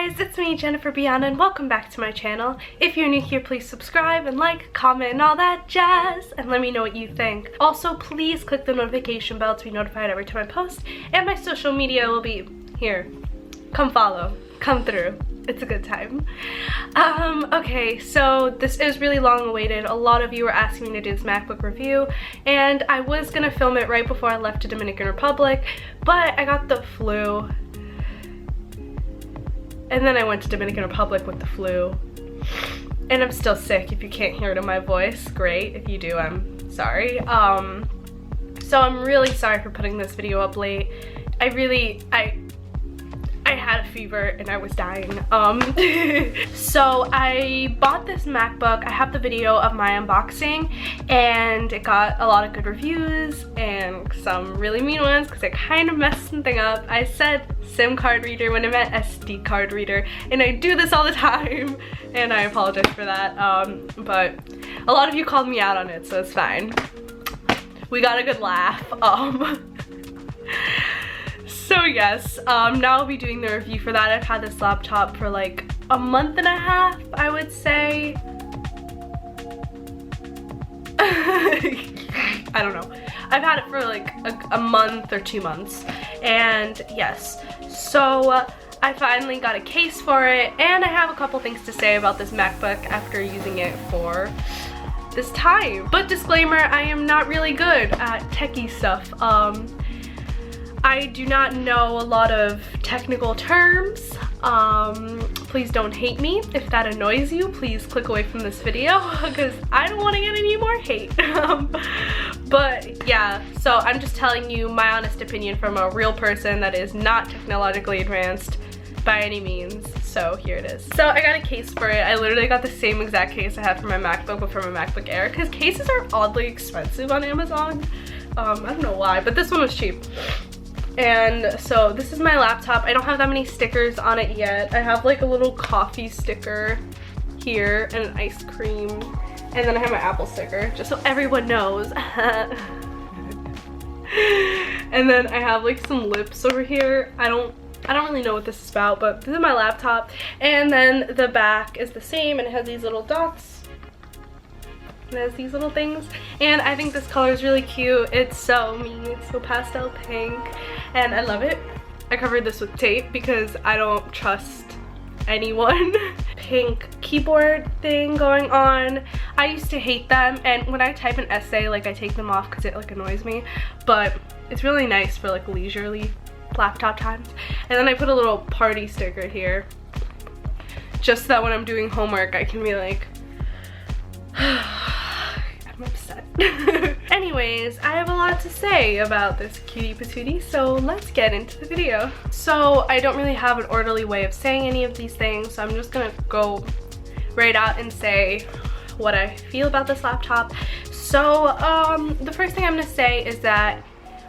guys, it's me, Jennifer-Biana, and welcome back to my channel. If you're new here, please subscribe and like, comment, and all that jazz, and let me know what you think. Also, please click the notification bell to be notified every time I post, and my social media will be here. Come follow, come through. It's a good time. Okay, so this is really long awaited. A lot of you were asking me to do this MacBook review, and I was gonna film it right before I left to Dominican Republic, but I got the flu. And then I went to Dominican Republic with the flu. And I'm still sick. If you can't hear it in my voice, great. If you do, I'm sorry. So I'm really sorry for putting this video up late. I had a fever and I was dying. So I bought this MacBook. I have the video of my unboxing and it got a lot of good reviews and some really mean ones because it kind of messed something up. I said SIM card reader when I meant SD card reader, and I do this all the time and I apologize for that. But a lot of you called me out on it, so it's fine. We got a good laugh. So yes, now I'll be doing the review for that. I've had this laptop for like a month and a half, I would say. I don't know. I've had it for like a month or 2 months. And yes, so I finally got a case for it, and I have a couple things to say about this MacBook after using it for this time. But disclaimer, I am not really good at techie stuff. I do not know a lot of technical terms. Please don't hate me. If that annoys you, please click away from this video because I don't want to get any more hate. But yeah, so I'm just telling you my honest opinion from a real person that is not technologically advanced by any means. So here it is. So I got a case for it. I literally got the same exact case I had for my MacBook but for my MacBook Air, because cases are oddly expensive on Amazon. I don't know why, but this one was cheap. And so this is my laptop. I don't have that many stickers on it yet. I have like a little coffee sticker here and an ice cream, and then I have my Apple sticker just so everyone knows. And then I have like some lips over here. I don't really know what this is about, but this is my laptop. And then the back is the same, and it has these little dots. It has these little things, and I think this color is really cute. It's so me. It's so pastel pink, and I love it. I covered this with tape because I don't trust anyone. Pink keyboard thing going on. I used to hate them, and when I type an essay, like, I take them off because it like annoys me, but it's really nice for like leisurely laptop times. And then I put a little party sticker here just so that when I'm doing homework I can be like I'm upset. Anyways, I have a lot to say about this cutie patootie, so let's get into the video. So I don't really have an orderly way of saying any of these things, so I'm just gonna go right out and say what I feel about this laptop. So the first thing I'm gonna say is that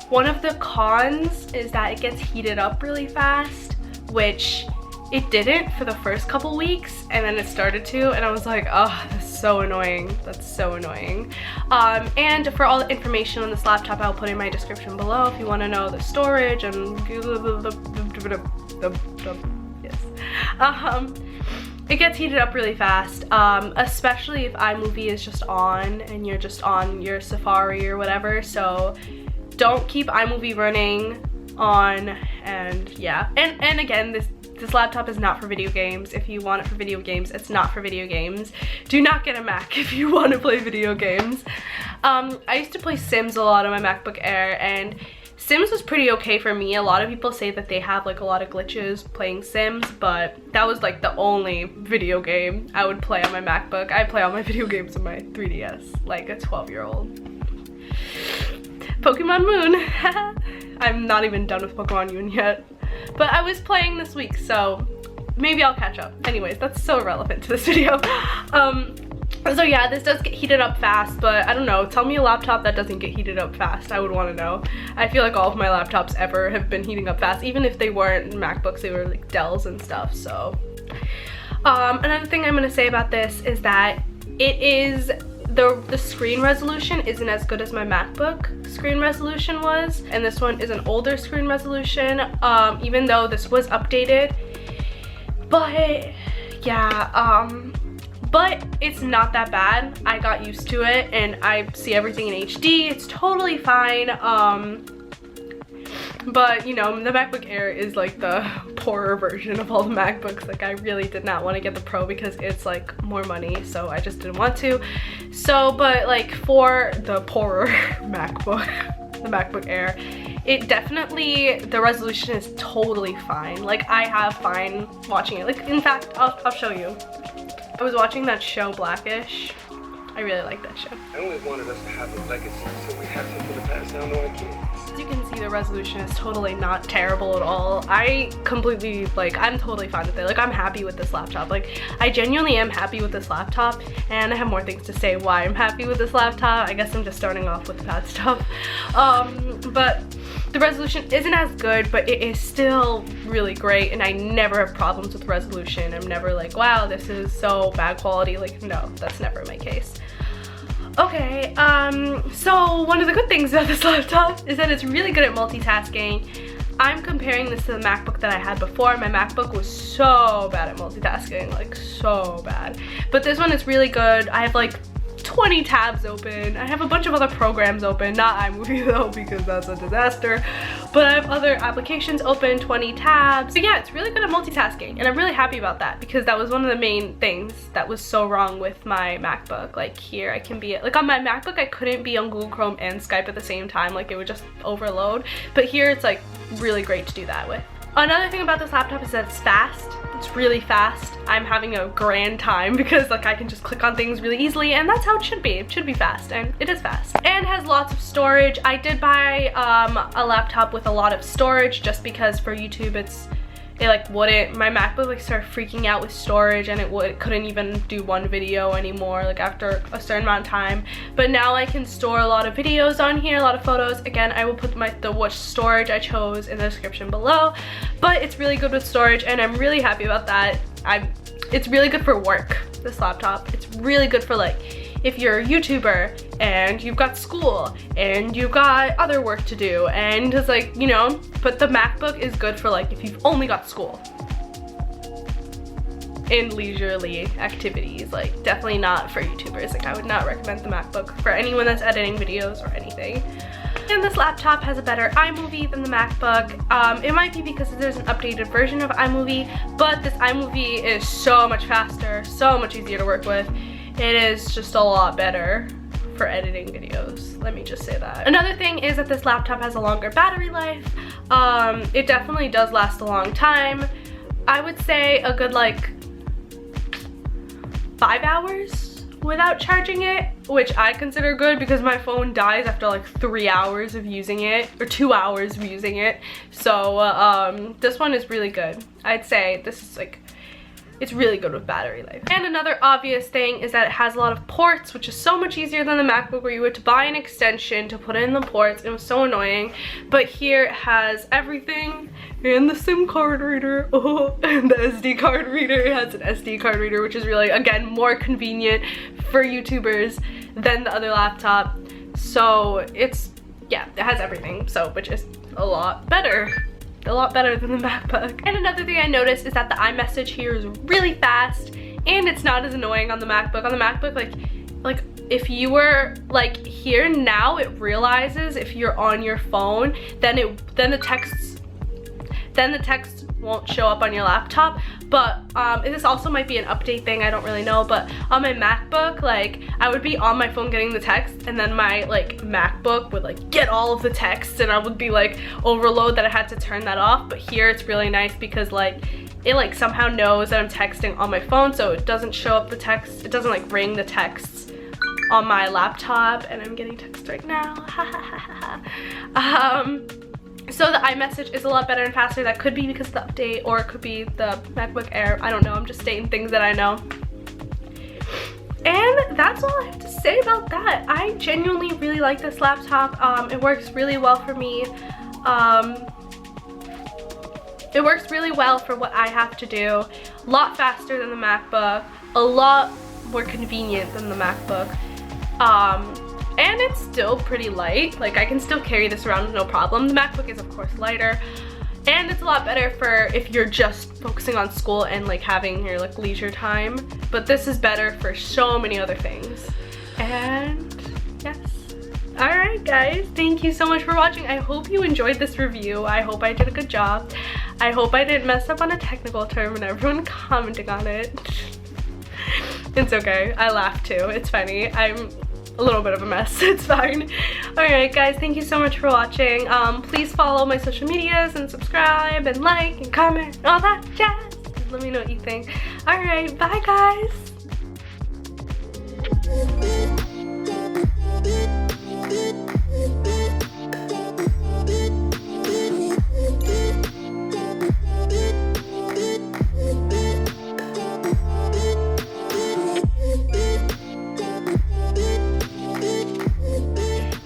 one of the cons is that it gets heated up really fast, which it didn't for the first couple weeks, and then it started to, and I was like, oh, that's so annoying. That's so annoying. And for all the information on this laptop, I'll put in my description below if you want to know the storage and yes. It gets heated up really fast, especially if iMovie is just on and you're just on your Safari or whatever. So don't keep iMovie running on, and yeah. And again, this laptop is not for video games. If you want it for video games, it's not for video games. Do not get a Mac if you want to play video games. I used to play Sims a lot on my MacBook Air, and Sims was pretty okay for me. A lot of people say that they have like a lot of glitches playing Sims, but that was like the only video game I would play on my MacBook. I play all my video games on my 3DS like a 12-year-old. Pokemon Moon. I'm not even done with Pokemon Moon yet. But I was playing this week, so maybe I'll catch up. Anyways, that's so irrelevant to this video. So yeah, this does get heated up fast, but I don't know. Tell me a laptop that doesn't get heated up fast. I would want to know. I feel like all of my laptops ever have been heating up fast. Even if they weren't MacBooks, they were like Dells and stuff, so. Another thing I'm going to say about this is that it is the screen resolution isn't as good as my MacBook screen resolution was, and this one is an older screen resolution, even though this was updated. But yeah, but it's not that bad. I got used to it and I see everything in HD. It's totally fine. But you know, the MacBook Air is like the poorer version of all the MacBooks. Like I really did not want to get the Pro because it's like more money, so I just didn't want to. So, but like for the poorer MacBook, the MacBook Air, it definitely, the resolution is totally fine. Like I have fine watching it. Like in fact, I'll show you. I was watching that show Blackish. I really like that show. I always wanted us to have a legacy, so we have something to pass down to our kids. As you can see, the resolution is totally not terrible at all. I completely, like, I'm totally fine with it. Like, I'm happy with this laptop. Like, I genuinely am happy with this laptop, and I have more things to say why I'm happy with this laptop. I guess I'm just starting off with the bad stuff. But the resolution isn't as good, but it is still really great, and I never have problems with resolution. I'm never like, wow, this is so bad quality. Like, no, that's never my case. Okay, so one of the good things about this laptop is that it's really good at multitasking. I'm comparing this to the MacBook that I had before. My MacBook was so bad at multitasking, like so bad. But this one is really good. I have like 20 tabs open. I have a bunch of other programs open, not iMovie though, because that's a disaster. But I have other applications open, 20 tabs. So yeah, it's really good at multitasking, and I'm really happy about that because that was one of the main things that was so wrong with my MacBook. Like here, I can be, like on my MacBook, I couldn't be on Google Chrome and Skype at the same time. Like it would just overload. But here, it's like really great to do that with. Another thing about this laptop is that it's fast. It's really fast. I'm having a grand time because like I can just click on things really easily, and that's how it should be. It should be fast, and it is fast. And has lots of storage. I did buy a laptop with a lot of storage just because for YouTube it like wouldn't, my MacBook like started freaking out with storage, and it couldn't even do one video anymore like after a certain amount of time. But now I can store a lot of videos on here, a lot of photos. Again, I will put which storage I chose in the description below, but it's really good with storage, and I'm really happy about that. It's really good for work, this laptop. It's really good for like if you're a YouTuber and you've got school and you've got other work to do, and it's like, you know, but the MacBook is good for like if you've only got school and leisurely activities. Like definitely not for YouTubers. Like I would not recommend the MacBook for anyone that's editing videos or anything. And this laptop has a better iMovie than the MacBook. It might be because there's an updated version of iMovie, but this iMovie is so much faster, so much easier to work with. It is just a lot better for editing videos, let me just say that. Another thing is that this laptop has a longer battery life. It definitely does last a long time. I would say a good like 5 hours without charging it, which I consider good because my phone dies after like 3 hours of using it, or 2 hours of using it. So this one is really good. I'd say this is like, it's really good with battery life. And another obvious thing is that it has a lot of ports, which is so much easier than the MacBook where you had to buy an extension to put in the ports. It was so annoying. But here it has everything, and the SIM card reader, and the SD card reader. It has an SD card reader, which is really, again, more convenient for YouTubers than the other laptop. So it's, yeah, it has everything, so which is a lot better than the MacBook. And another thing I noticed is that the iMessage here is really fast, and it's not as annoying on the MacBook. On the MacBook, like if you were like here now, it realizes if you're on your phone, then the text won't show up on your laptop. But this also might be an update thing, I don't really know. But on my MacBook, like I would be on my phone getting the text, and then my like MacBook would like get all of the text, and I would be like overload that I had to turn that off. But here it's really nice because like it like somehow knows that I'm texting on my phone, so it doesn't show up the text. It doesn't like ring the texts on my laptop, and I'm getting text right now. So the iMessage is a lot better and faster. That could be because of the update, or it could be the MacBook Air. I don't know. I'm just stating things that I know. And that's all I have to say about that. I genuinely really like this laptop. It works really well for me. It works really well for what I have to do. A lot faster than the MacBook. A lot more convenient than the MacBook. And it's still pretty light. Like I can still carry this around with no problem. The MacBook is of course lighter. And it's a lot better for if you're just focusing on school and like having your like leisure time. But this is better for so many other things. And yes. Alright guys, thank you so much for watching. I hope you enjoyed this review. I hope I did a good job. I hope I didn't mess up on a technical term and everyone commenting on it. It's okay, I laugh too, it's funny. I'm a little bit of a mess, it's fine. Alright guys, thank you so much for watching. Please follow my social medias and subscribe and like and comment and all that jazz. Let me know what you think. Alright, bye guys.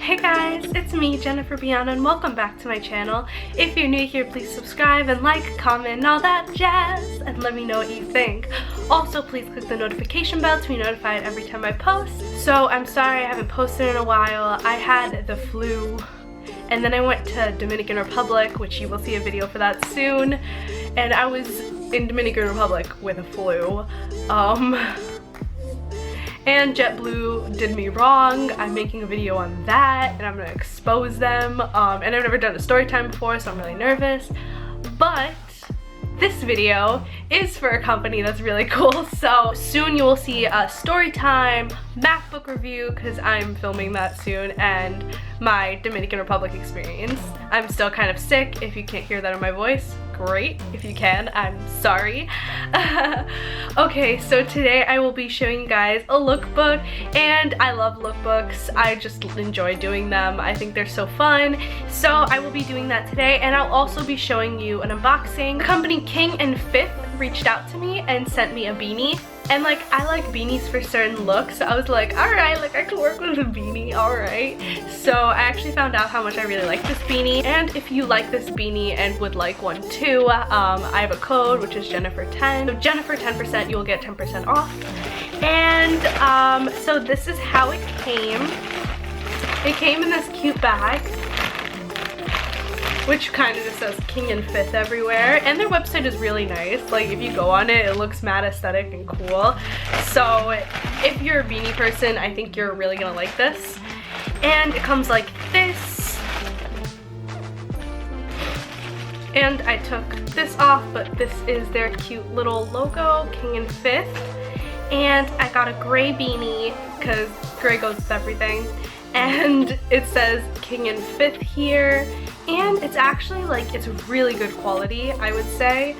Hey guys, it's me, Jennifer-Biana, and welcome back to my channel. If you're new here, please subscribe and like, comment, and all that jazz, and let me know what you think. Also, please click the notification bell to be notified every time I post. So, I'm sorry I haven't posted in a while. I had the flu, and then I went to Dominican Republic, which you will see a video for that soon, and I was in Dominican Republic with a flu. And JetBlue did me wrong. I'm making a video on that and I'm gonna expose them. And I've never done a story time before, so I'm really nervous. But this video is for a company that's really cool. So soon you will see a story time MacBook review because I'm filming that soon, and my Dominican Republic experience. I'm still kind of sick. If you can't hear that in my voice, great. If you can, I'm sorry. Okay, so today I will be showing you guys a lookbook, and I love lookbooks. I just enjoy doing them. I think they're so fun. So I will be doing that today, and I'll also be showing you an unboxing. The company King and Fifth reached out to me and sent me a beanie. And like, I like beanies for certain looks, so I was like, alright, like I could work with a beanie, alright. So I actually found out how much I really like this beanie, and if you like this beanie and would like one too, I have a code, which is Jennifer10. So Jennifer 10%, you will get 10% off. And so this is how it came. It came in this cute bag, which kind of just says King and Fifth everywhere, and their website is really nice. Like, if you go on it, it looks mad aesthetic and cool. So if you're a beanie person, I think you're really gonna like this. And it comes like this. And I took this off, but this is their cute little logo, King and Fifth. And I got a gray beanie, because gray goes with everything. And it says King and Fifth here. And it's actually like, it's really good quality, I would say.